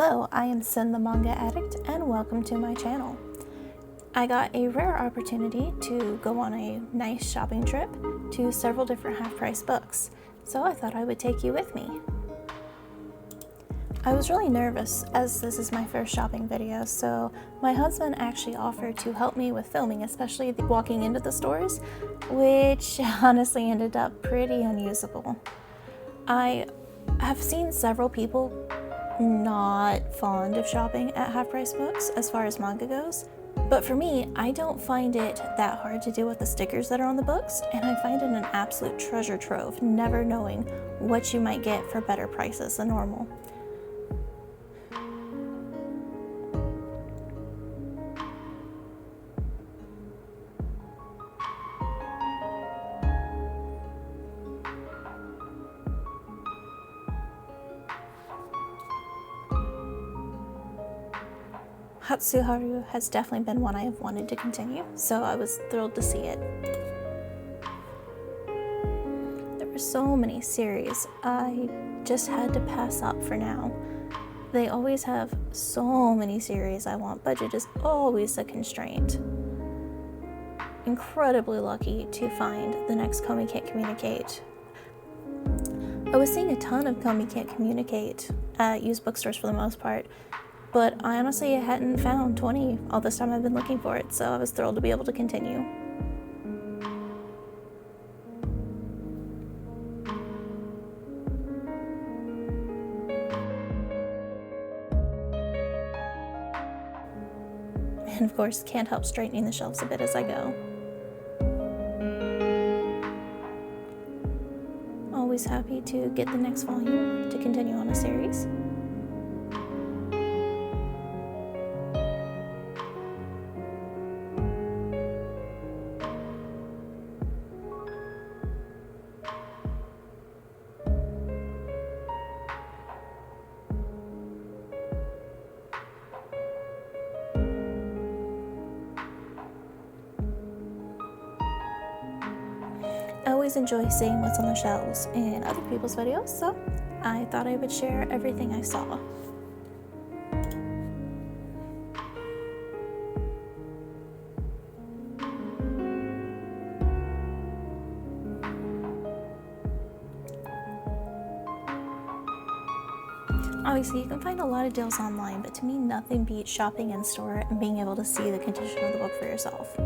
Hello, I am Sin the Manga Addict, and welcome to my channel. I got a rare opportunity to go on a nice shopping trip to several different half-price books, so I thought I would take you with me. I was really nervous as this is my first shopping video, so my husband actually offered to help me with filming, especially walking into the stores, which honestly ended up pretty unusable. I have seen several people not fond of shopping at half-price books as far as manga goes, but for me, I don't find it that hard to deal with the stickers that are on the books, and I find it an absolute treasure trove, never knowing what you might get for better prices than normal. Hatsuharu has definitely been one I have wanted to continue, so I was thrilled to see it. There were so many series I just had to pass up for now. They always have so many series I want. Budget is always a constraint. Incredibly lucky to find the next Komi Can't Communicate. I was seeing a ton of Komi Can't Communicate at used bookstores for the most part, but I honestly hadn't found 20 all this time I've been looking for it, so I was thrilled to be able to continue. And of course, can't help straightening the shelves a bit as I go. Always happy to get the next volume to continue on a series. I always enjoy seeing what's on the shelves in other people's videos, so I thought I would share everything I saw. Obviously, you can find a lot of deals online, but to me, nothing beats shopping in store and being able to see the condition of the book for yourself.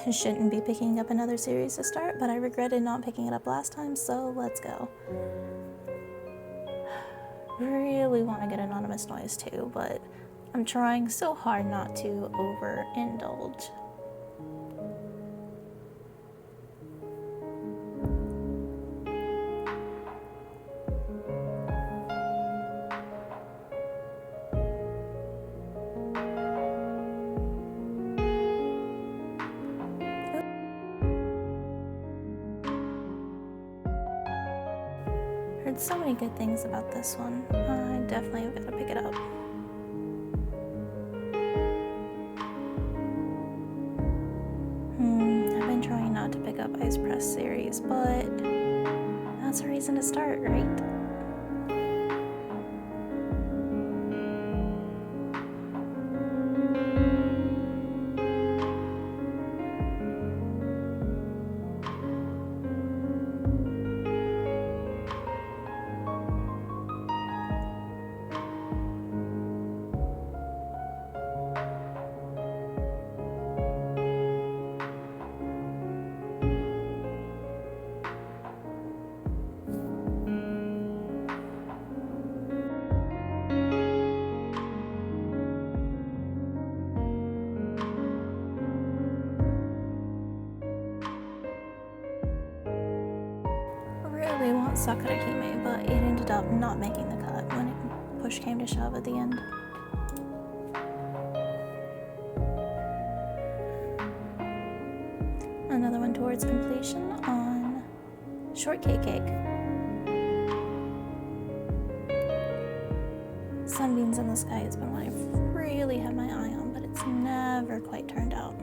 I shouldn't be picking up another series to start, but I regretted not picking it up last time, so let's go. Really want to get Anonymous Noise too, but I'm trying so hard not to overindulge. Heard so many good things about this one. I definitely have got to pick it up. I've been trying not to pick up Ice Press series, but that's a reason to start, right? Really want Sakura Hime, but it ended up not making the cut when push came to shove at the end. Another one towards completion on shortcake cake. Sunbeams in the Sky has been one I've really had my eye on, but it's never quite turned out.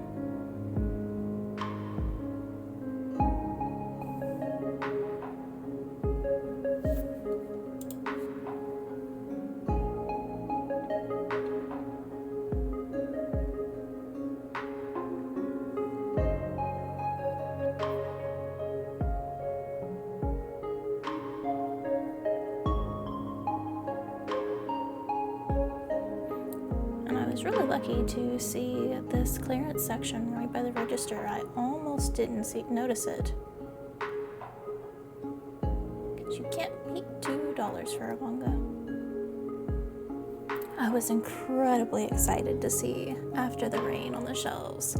I was really lucky to see this clearance section right by the register. I almost didn't notice it. Because you can't beat $2 for a manga. I was incredibly excited to see After the Rain on the shelves.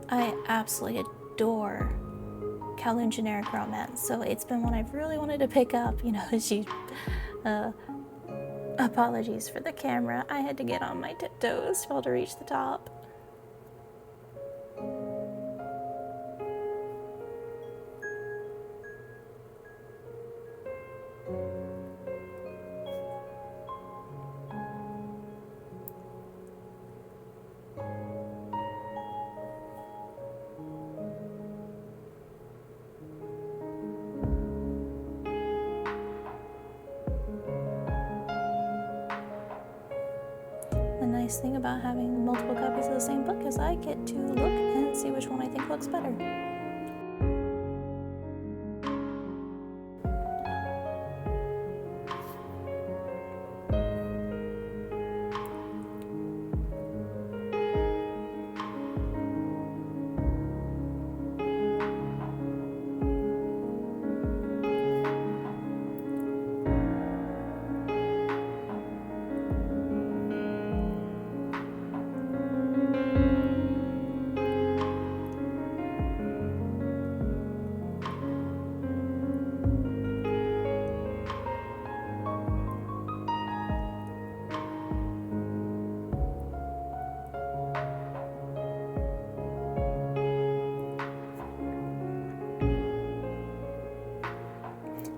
I absolutely adore Kowloon generic romance, so it's been one I've really wanted to pick up. You know, apologies for the camera. I had to get on my tiptoes to be able to reach the top. The nice thing about having multiple copies of the same book is I get to look and see which one I think looks better.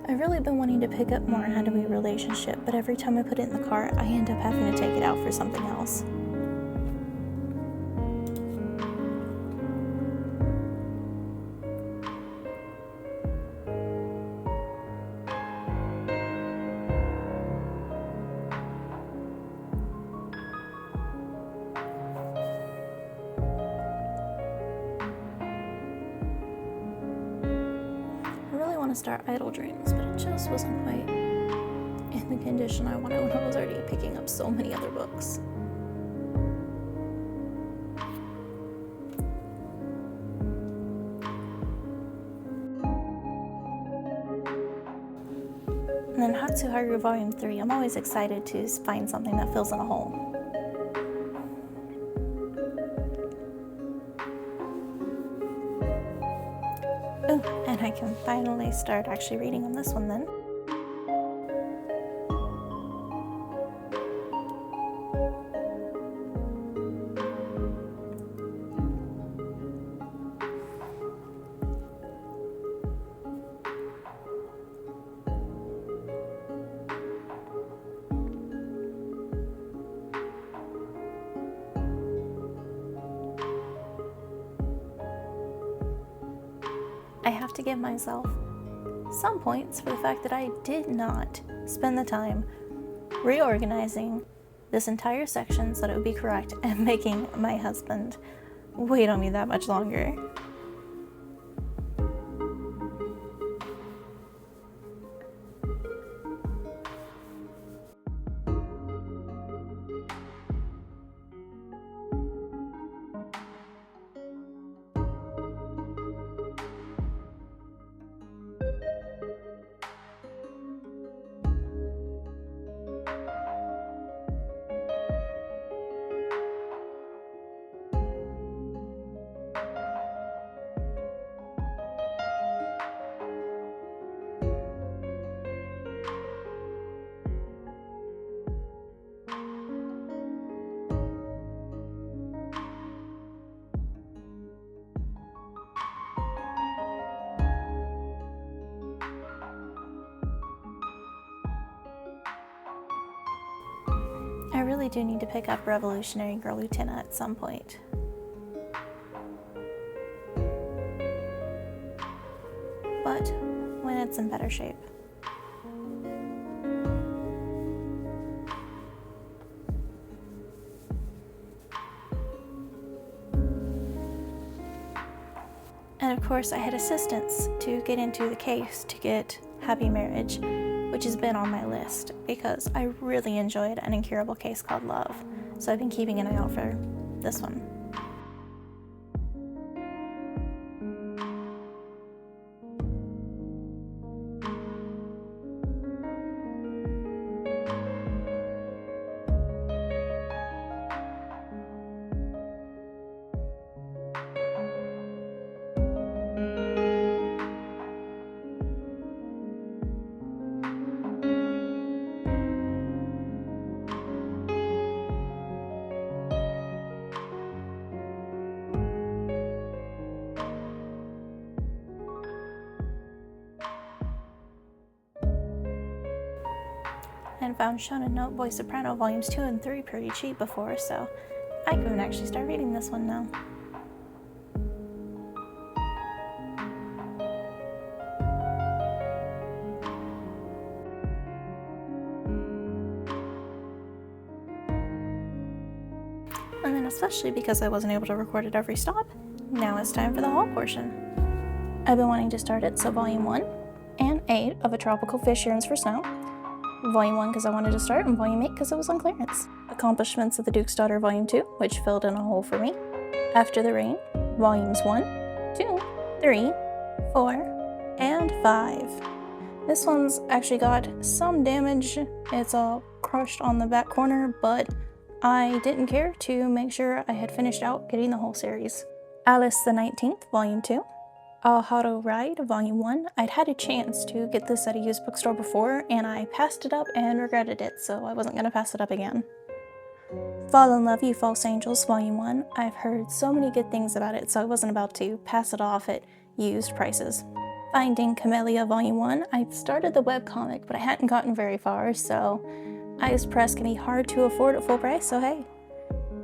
I've really been wanting to pick up more Anatomy Relationship, but every time I put it in the cart, I end up having to take it out for something else. To start Idle Dreams, but it just wasn't quite in the condition I wanted when I was already picking up so many other books. And then Hatsuharu Volume 3, I'm always excited to find something that fills in a hole. Ooh, and I can finally start actually reading on this one then. I have to give myself some points for the fact that I did not spend the time reorganizing this entire section so that it would be correct and making my husband wait on me that much longer. really do need to pick up Revolutionary Girl Lieutenant at some point. But when it's in better shape. And of course I had assistance to get into the case to get Happy Marriage, which has been on my list because I really enjoyed an incurable case called Love. So I've been keeping an eye out for this one. And found Shonen Note Boy Soprano Volumes 2 and 3 pretty cheap before, so I can actually start reading this one now. And then especially because I wasn't able to record at every stop, now it's time for the haul portion. I've been wanting to start it, so Volume 1 and 8 of A Tropical Fish Yearns for Snow. Volume 1 because I wanted to start, and Volume 8 because it was on clearance. Accomplishments of the Duke's Daughter Volume 2, which filled in a hole for me. After the Rain, Volumes 1, 2, 3, 4, and 5. This one's actually got some damage. It's all crushed on the back corner, but I didn't care to make sure I had finished out getting the whole series. Alice the 19th, Volume 2. Alharo Ride, Volume 1. I'd had a chance to get this at a used bookstore before, and I passed it up and regretted it, so I wasn't going to pass it up again. Fall in Love, You False Angels, Volume 1. I've heard so many good things about it, so I wasn't about to pass it off at used prices. Finding Camellia, Volume 1. I'd started the webcomic, but I hadn't gotten very far, so Ice Press can be hard to afford at full price, so hey,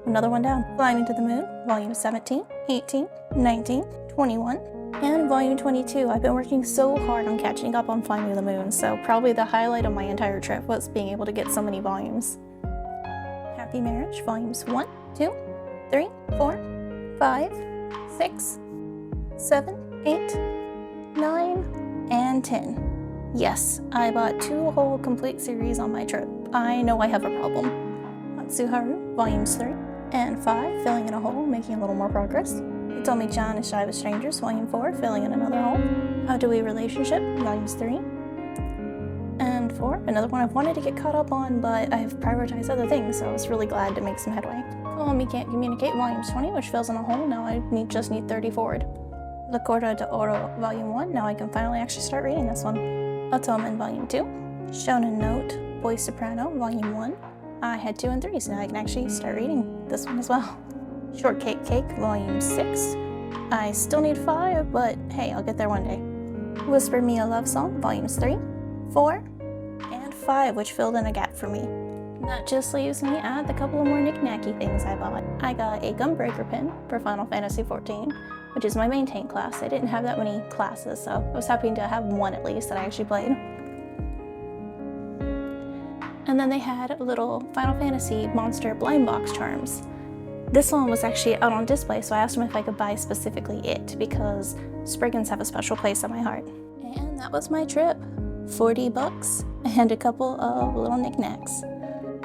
another one down. Climbing to the Moon, Volume 17, 18, 19, 21, and Volume 22. I've been working so hard on catching up on Flying to the Moon, so probably the highlight of my entire trip was being able to get so many volumes. Happy Marriage, Volumes 1, 2, 3, 4, 5, 6, 7, 8, 9, and 10. Yes, I bought 2 whole complete series on my trip. I know I have a problem. Matsuharu, Volumes 3 and 5, filling in a hole, making a little more progress. Tomi-chan is Shy with Strangers, Volume 4, filling in another hole. How Do We Relationship, Volumes 3 and 4. Another one I've wanted to get caught up on, but I've prioritized other things, so I was really glad to make some headway. Call Me Can't Communicate, Volumes 20, which fills in a hole. Now I just need 30 forward. La Corda de Oro, Volume 1. Now I can finally actually start reading this one. Atomen, Volume 2. Shonen Note, Boy Soprano, Volume 1. I had 2 and 3, so now I can actually start reading this one as well. Shortcake Cake, Volume 6. I still need 5, but hey, I'll get there one day. Whisper Me a Love Song, Volumes 3, 4, and 5, which filled in a gap for me. That just leaves me at the couple of more knick-knacky things I bought. I got a Gunbreaker pen for Final Fantasy XIV, which is my main tank class. I didn't have that many classes, so I was happy to have one at least that I actually played. And then they had little Final Fantasy monster blind box charms. This one was actually out on display, so I asked them if I could buy specifically it, because Spriggans have a special place in my heart. And that was my trip. 40 bucks and a couple of little knickknacks.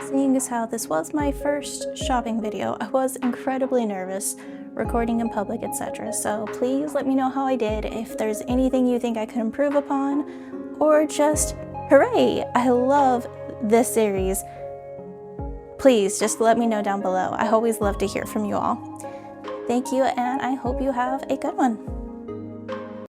Seeing as how this was my first shopping video, I was incredibly nervous recording in public, etc. So please let me know how I did, if there's anything you think I could improve upon, or just hooray, I love this series. Please just let me know down below. I always love to hear from you all. Thank you, and I hope you have a good one.